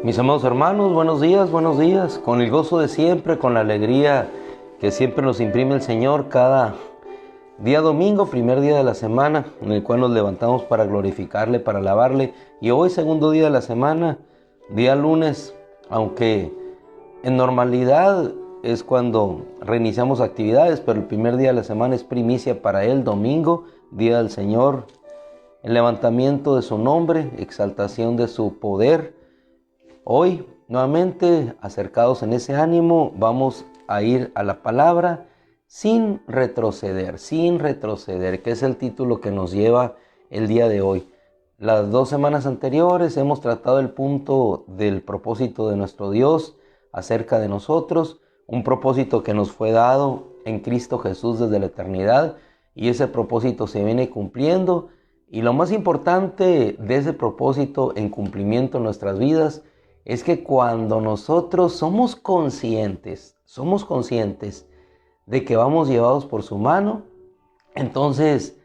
Mis amados hermanos, buenos días, con el gozo de siempre, con la alegría que siempre nos imprime el Señor cada día domingo, primer día de la semana, en el cual nos levantamos para glorificarle, para alabarle, y hoy segundo día de la semana, día lunes, aunque en normalidad es cuando reiniciamos actividades, pero el primer día de la semana es primicia para Él, domingo, día del Señor, el levantamiento de su nombre, exaltación de su poder. Hoy, nuevamente, acercados en ese ánimo, vamos a ir a la palabra sin retroceder, que es el título que nos lleva el día de hoy. Las 2 semanas anteriores hemos tratado el punto del propósito de nuestro Dios acerca de nosotros, un propósito que nos fue dado en Cristo Jesús desde la eternidad, y ese propósito se viene cumpliendo, y lo más importante de ese propósito en cumplimiento en nuestras vidas es que cuando nosotros somos conscientes de que vamos llevados por su mano, entonces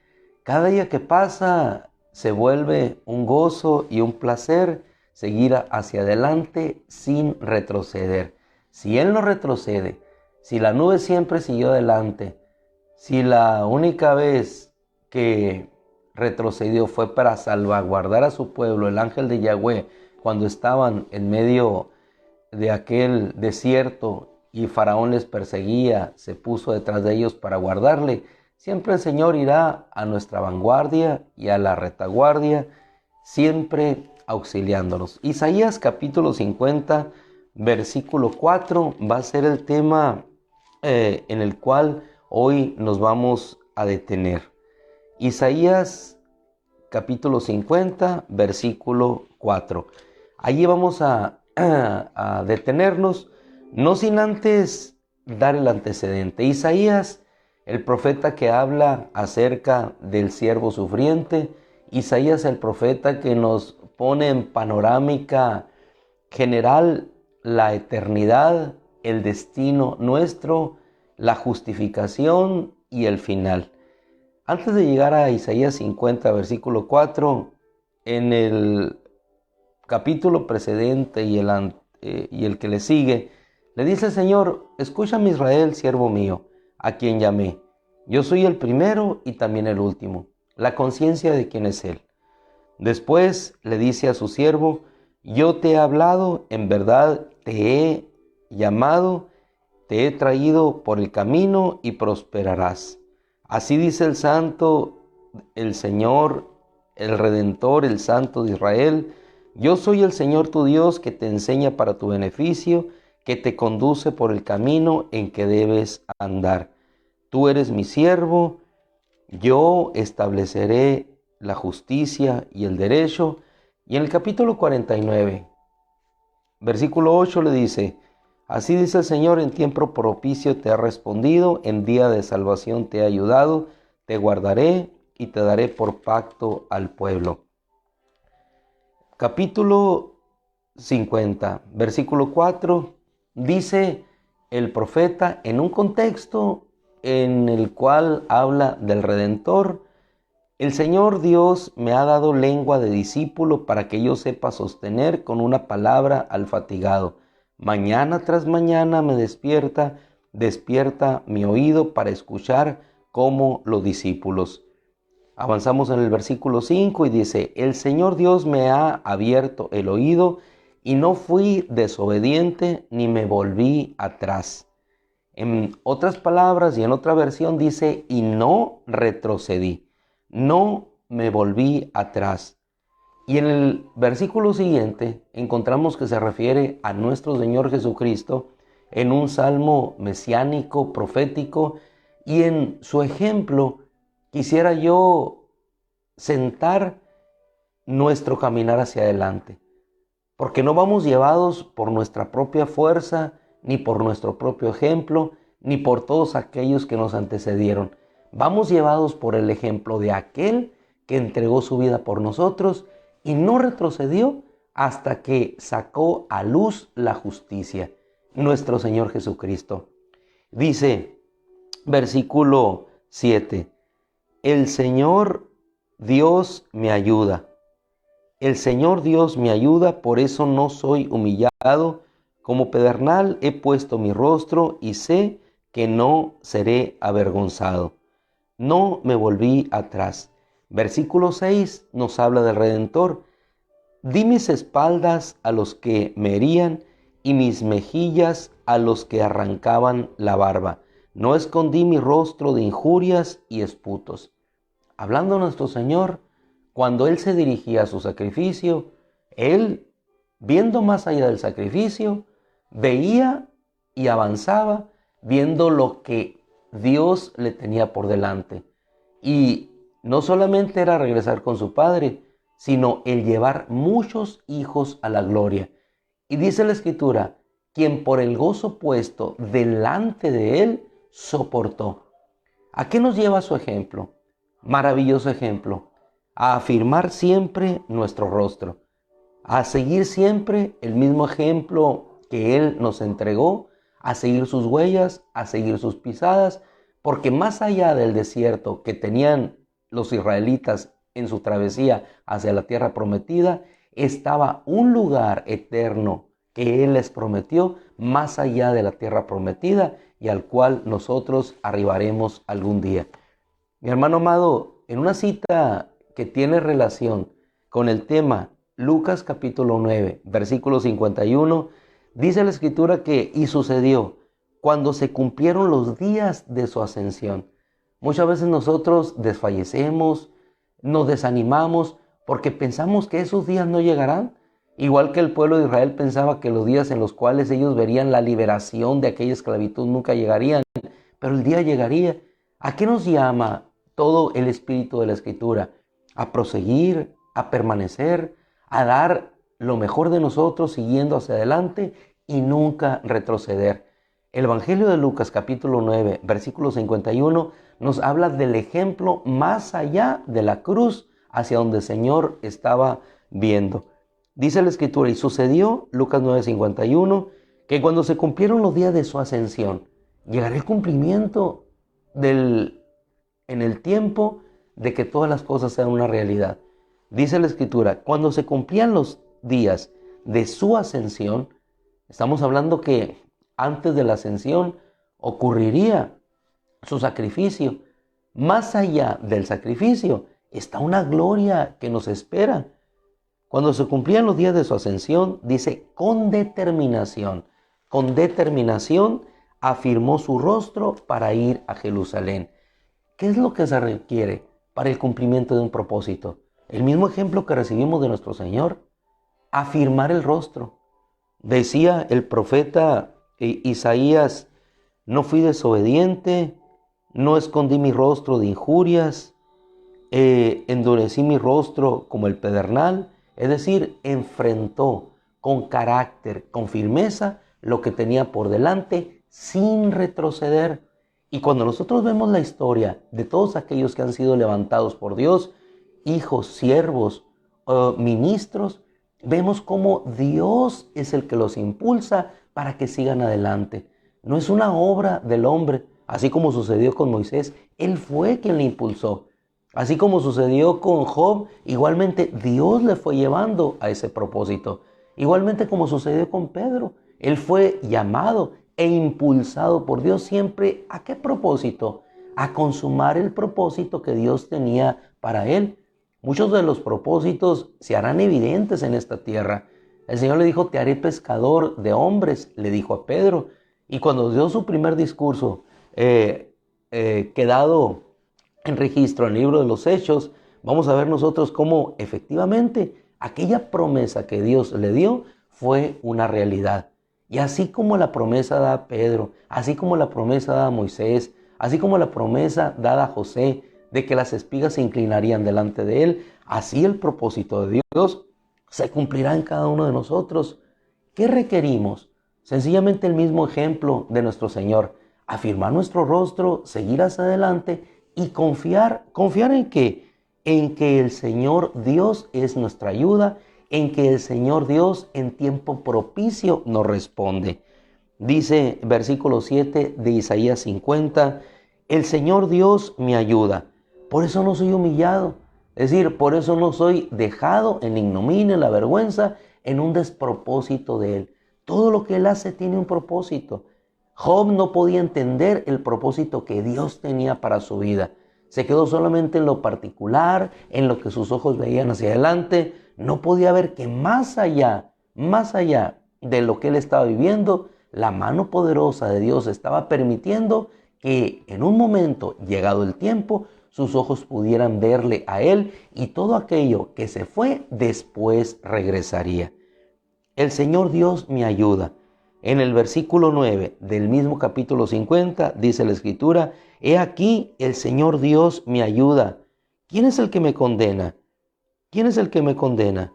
cada día que pasa se vuelve un gozo y un placer seguir hacia adelante sin retroceder. Si Él no retrocede, si la nube siempre siguió adelante, si la única vez que retrocedió fue para salvaguardar a su pueblo, el ángel de Yahweh, cuando estaban en medio de aquel desierto y Faraón les perseguía, se puso detrás de ellos para guardarle, siempre el Señor irá a nuestra vanguardia y a la retaguardia, siempre auxiliándonos. Isaías capítulo 50, versículo 4 va a ser el tema en el cual hoy nos vamos a detener. Isaías capítulo 50, versículo 4. Allí vamos a detenernos, no sin antes dar el antecedente. Isaías, el profeta que habla acerca del siervo sufriente. Isaías, el profeta que nos pone en panorámica general la eternidad, el destino nuestro, la justificación y el final. Antes de llegar a Isaías 50, versículo 4, en el capítulo precedente y el que le sigue, le dice el Señor: escúchame, Israel, siervo mío, a quien llamé. Yo soy el primero y también el último, la conciencia de quién es Él. Después le dice a su siervo: yo te he hablado, en verdad te he llamado, te he traído por el camino y prosperarás. Así dice el Santo, el Señor, el Redentor, el Santo de Israel: yo soy el Señor tu Dios, que te enseña para tu beneficio, que te conduce por el camino en que debes andar. Tú eres mi siervo, yo estableceré la justicia y el derecho. Y en el capítulo 49, versículo 8 le dice: así dice el Señor, en tiempo propicio te ha respondido, en día de salvación te he ayudado, te guardaré y te daré por pacto al pueblo. Capítulo 50, versículo 4, dice el profeta en un contexto en el cual habla del Redentor: el Señor Dios me ha dado lengua de discípulo para que yo sepa sostener con una palabra al fatigado. Mañana tras mañana me despierta mi oído para escuchar como los discípulos. Avanzamos en el versículo 5 y dice: el Señor Dios me ha abierto el oído y no fui desobediente ni me volví atrás. En otras palabras y en otra versión dice: y no retrocedí, no me volví atrás. Y en el versículo siguiente encontramos que se refiere a nuestro Señor Jesucristo en un salmo mesiánico, profético, y en su ejemplo quisiera yo sentar nuestro caminar hacia adelante, porque no vamos llevados por nuestra propia fuerza, ni por nuestro propio ejemplo, ni por todos aquellos que nos antecedieron. Vamos llevados por el ejemplo de aquel que entregó su vida por nosotros y no retrocedió hasta que sacó a luz la justicia, nuestro Señor Jesucristo. Dice, versículo 7, el Señor Dios me ayuda. El Señor Dios me ayuda, por eso no soy humillado. Como pedernal he puesto mi rostro y sé que no seré avergonzado. No me volví atrás. Versículo 6 nos habla del Redentor. Di mis espaldas a los que me herían y mis mejillas a los que arrancaban la barba. No escondí mi rostro de injurias y esputos. Hablando nuestro Señor, cuando Él se dirigía a su sacrificio, Él, viendo más allá del sacrificio, veía y avanzaba viendo lo que Dios le tenía por delante. Y no solamente era regresar con su Padre, sino el llevar muchos hijos a la gloria. Y dice la Escritura, quien por el gozo puesto delante de Él soportó. ¿A qué nos lleva su ejemplo? Maravilloso ejemplo. A afirmar siempre nuestro rostro, a seguir siempre el mismo ejemplo que Él nos entregó, a seguir sus huellas, a seguir sus pisadas, porque más allá del desierto que tenían los israelitas en su travesía hacia la tierra prometida, estaba un lugar eterno que Él les prometió más allá de la tierra prometida y al cual nosotros arribaremos algún día. Mi hermano amado, en una cita que tiene relación con el tema Lucas capítulo 9, versículo 51, dice la Escritura que y sucedió cuando se cumplieron los días de su ascensión. Muchas veces nosotros desfallecemos, nos desanimamos porque pensamos que esos días no llegarán. Igual que el pueblo de Israel pensaba que los días en los cuales ellos verían la liberación de aquella esclavitud nunca llegarían, pero el día llegaría. ¿A qué nos llama todo el espíritu de la Escritura? A proseguir, a permanecer, a dar lo mejor de nosotros siguiendo hacia adelante y nunca retroceder. El Evangelio de Lucas capítulo 9, versículo 51 nos habla del ejemplo más allá de la cruz hacia donde el Señor estaba viendo. Dice la Escritura, y sucedió, Lucas 9, 51, que cuando se cumplieron los días de su ascensión, llegará el cumplimiento en el tiempo de que todas las cosas sean una realidad. Dice la Escritura, cuando se cumplían los días de su ascensión, estamos hablando que antes de la ascensión ocurriría su sacrificio. Más allá del sacrificio está una gloria que nos espera. Cuando se cumplían los días de su ascensión, dice, con determinación afirmó su rostro para ir a Jerusalén. ¿Qué es lo que se requiere para el cumplimiento de un propósito? El mismo ejemplo que recibimos de nuestro Señor, afirmar el rostro. Decía el profeta Isaías, no fui desobediente, no escondí mi rostro de injurias, endurecí mi rostro como el pedernal, es decir, enfrentó con carácter, con firmeza, lo que tenía por delante sin retroceder. Y cuando nosotros vemos la historia de todos aquellos que han sido levantados por Dios, hijos, siervos, ministros, vemos cómo Dios es el que los impulsa para que sigan adelante. No es una obra del hombre, así como sucedió con Moisés, él fue quien le impulsó. Así como sucedió con Job, igualmente Dios le fue llevando a ese propósito. Igualmente como sucedió con Pedro, él fue llamado e impulsado por Dios siempre. ¿A qué propósito? A consumar el propósito que Dios tenía para él. Muchos de los propósitos se harán evidentes en esta tierra. El Señor le dijo, te haré pescador de hombres, le dijo a Pedro. Y cuando dio su primer discurso, quedado en registro en el libro de los Hechos, vamos a ver nosotros cómo efectivamente aquella promesa que Dios le dio fue una realidad. Y así como la promesa dada a Pedro, así como la promesa dada a Moisés, así como la promesa dada a José de que las espigas se inclinarían delante de él, así el propósito de Dios se cumplirá en cada uno de nosotros. ¿Qué requerimos? Sencillamente el mismo ejemplo de nuestro Señor. Afirmar nuestro rostro, seguir hacia adelante y confiar. ¿Confiar en qué? En que el Señor Dios es nuestra ayuda, en que el Señor Dios en tiempo propicio nos responde. Dice versículo 7 de Isaías 50, el Señor Dios me ayuda, por eso no soy humillado. Es decir, por eso no soy dejado en ignominia, en la vergüenza, en un despropósito de Él. Todo lo que Él hace tiene un propósito. Job no podía entender el propósito que Dios tenía para su vida. Se quedó solamente en lo particular, en lo que sus ojos veían hacia adelante. No podía ver que más allá de lo que él estaba viviendo, la mano poderosa de Dios estaba permitiendo que en un momento, llegado el tiempo, sus ojos pudieran verle a él y todo aquello que se fue después regresaría. El Señor Dios me ayuda. En el versículo 9 del mismo capítulo 50 dice la Escritura: He aquí, el Señor Dios me ayuda. ¿Quién es el que me condena? ¿Quién es el que me condena?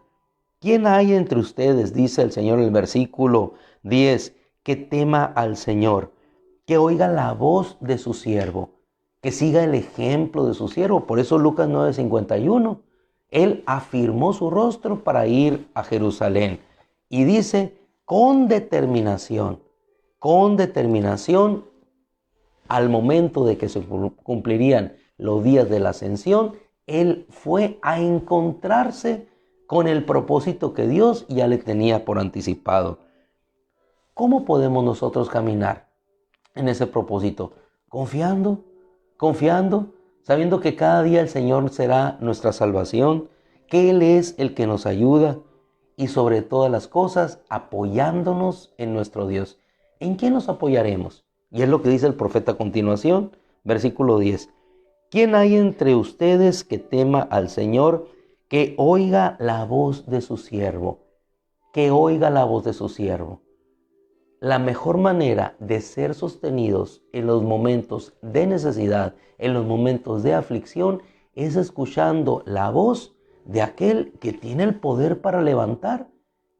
¿Quién hay entre ustedes, dice el Señor en el versículo 10, que tema al Señor, que oiga la voz de su siervo, que siga el ejemplo de su siervo? Por eso Lucas 9:51, él afirmó su rostro para ir a Jerusalén. Y dice, con determinación, al momento de que se cumplirían los días de la ascensión, él fue a encontrarse con el propósito que Dios ya le tenía por anticipado. ¿Cómo podemos nosotros caminar en ese propósito? Confiando, sabiendo que cada día el Señor será nuestra salvación, que Él es el que nos ayuda y sobre todas las cosas apoyándonos en nuestro Dios. ¿En quién nos apoyaremos? Y es lo que dice el profeta a continuación, versículo 10. ¿Quién hay entre ustedes que tema al Señor, que oiga la voz de su siervo? Que oiga la voz de su siervo. La mejor manera de ser sostenidos en los momentos de necesidad, en los momentos de aflicción, es escuchando la voz de aquel que tiene el poder para levantar.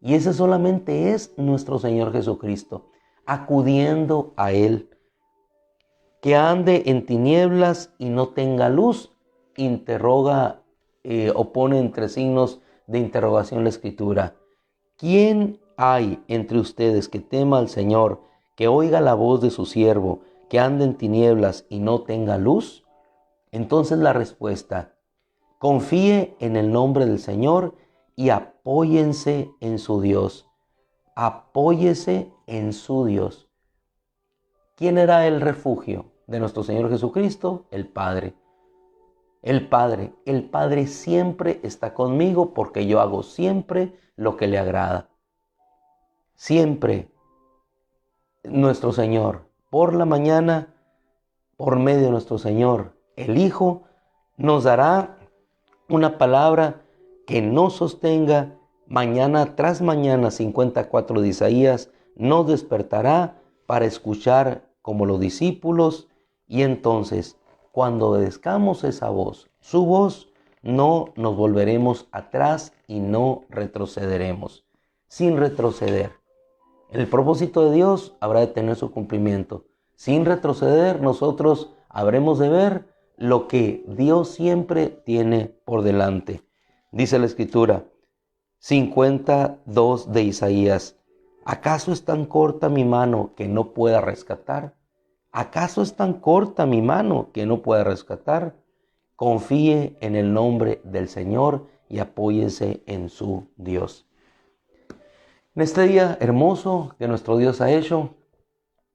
Y ese solamente es nuestro Señor Jesucristo, acudiendo a Él. Que ande en tinieblas y no tenga luz, interroga o pone entre signos de interrogación la Escritura. ¿Quién hay entre ustedes que tema al Señor, que oiga la voz de su siervo, que ande en tinieblas y no tenga luz? Entonces la respuesta: confíe en el nombre del Señor y apóyense en su Dios. Apóyese en su Dios. ¿Quién era el refugio de nuestro Señor Jesucristo? El Padre. El Padre siempre está conmigo porque yo hago siempre lo que le agrada. Siempre nuestro Señor, por la mañana, por medio de nuestro Señor, el Hijo, nos dará una palabra que nos sostenga mañana tras mañana. 54 de Isaías nos despertará para escuchar como los discípulos, y entonces cuando obedezcamos esa voz, su voz, no nos volveremos atrás y no retrocederemos. Sin retroceder, el propósito de Dios habrá de tener su cumplimiento. Sin retroceder, nosotros habremos de ver lo que Dios siempre tiene por delante. Dice la Escritura, 52 de Isaías: ¿acaso es tan corta mi mano que no pueda rescatar? ¿Acaso es tan corta mi mano que no pueda rescatar? Confíe en el nombre del Señor y apóyese en su Dios. En este día hermoso que nuestro Dios ha hecho,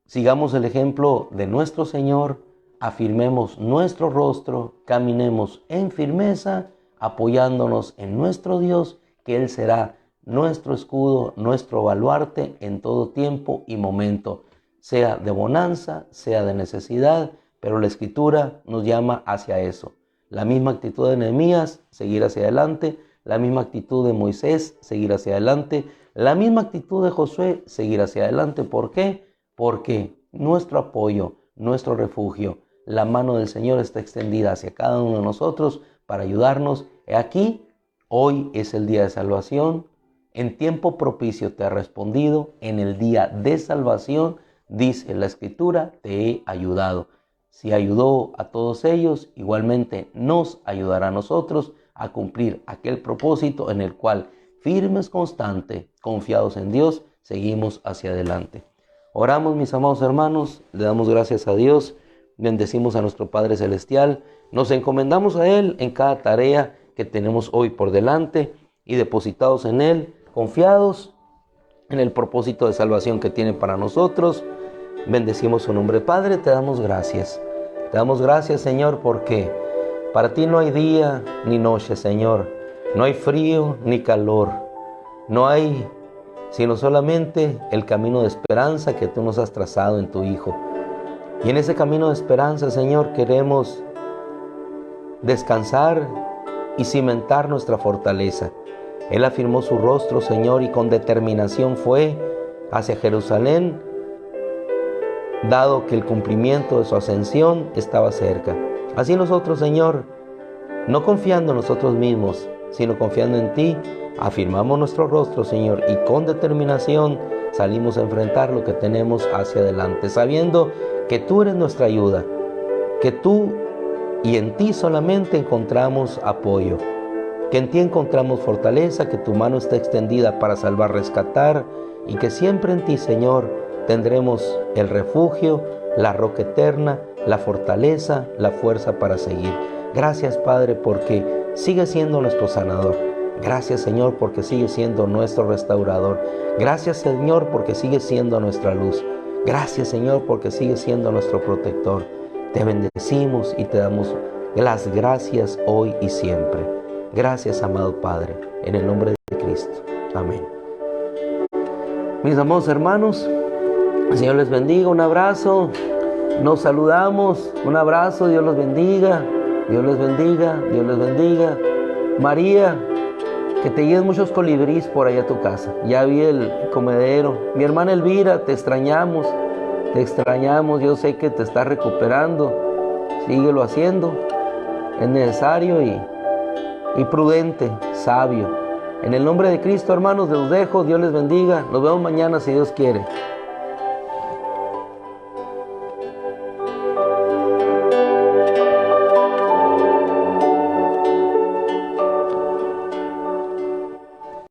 sigamos el ejemplo de nuestro Señor, afirmemos nuestro rostro, caminemos en firmeza, apoyándonos en nuestro Dios, que Él será nuestro escudo, nuestro baluarte en todo tiempo y momento, sea de bonanza, sea de necesidad, pero la Escritura nos llama hacia eso. La misma actitud de Nehemías, seguir hacia adelante; la misma actitud de Moisés, seguir hacia adelante; la misma actitud de Josué, seguir hacia adelante. ¿Por qué? Porque nuestro apoyo, nuestro refugio, la mano del Señor está extendida hacia cada uno de nosotros para ayudarnos. He aquí, hoy es el día de salvación. En tiempo propicio te ha respondido. En el día de salvación, dice la Escritura, te he ayudado. Si ayudó a todos ellos, igualmente nos ayudará a nosotros a cumplir aquel propósito en el cual, firmes, constantes, confiados en Dios, seguimos hacia adelante. Oramos, mis amados hermanos, le damos gracias a Dios, bendecimos a nuestro Padre Celestial, nos encomendamos a Él en cada tarea que tenemos hoy por delante y depositados en Él, confiados en el propósito de salvación que tiene para nosotros. Bendecimos su nombre. Padre, te damos gracias. Te damos gracias, Señor, porque para ti no hay día ni noche, Señor. No hay frío ni calor. No hay sino solamente el camino de esperanza que tú nos has trazado en tu Hijo. Y en ese camino de esperanza, Señor, queremos descansar y cimentar nuestra fortaleza. Él afirmó su rostro, Señor, y con determinación fue hacia Jerusalén, dado que el cumplimiento de su ascensión estaba cerca. Así nosotros, Señor, no confiando en nosotros mismos, sino confiando en ti, afirmamos nuestro rostro, Señor, y con determinación salimos a enfrentar lo que tenemos hacia adelante, sabiendo que tú eres nuestra ayuda, que tú y en ti solamente encontramos apoyo, que en ti encontramos fortaleza, que tu mano está extendida para salvar, rescatar, y que siempre en ti, Señor, tendremos el refugio, la roca eterna, la fortaleza, la fuerza para seguir. Gracias, Padre, porque sigue siendo nuestro sanador. Gracias, Señor, porque sigue siendo nuestro restaurador. Gracias, Señor, porque sigue siendo nuestra luz. Gracias, Señor, porque sigue siendo nuestro protector. Te bendecimos y te damos las gracias hoy y siempre. Gracias, amado Padre, en el nombre de Cristo. Amén. Mis amados hermanos, el Señor les bendiga. Un abrazo. Nos saludamos. Un abrazo. Dios los bendiga. Dios les bendiga. Dios les bendiga. María, que te lleves muchos colibríes por allá a tu casa. Ya vi el comedero. Mi hermana Elvira, te extrañamos. Te extrañamos. Yo sé que te estás recuperando. Síguelo haciendo. Es necesario y prudente, sabio. En el nombre de Cristo, hermanos, los dejo. Dios les bendiga. Nos vemos mañana si Dios quiere.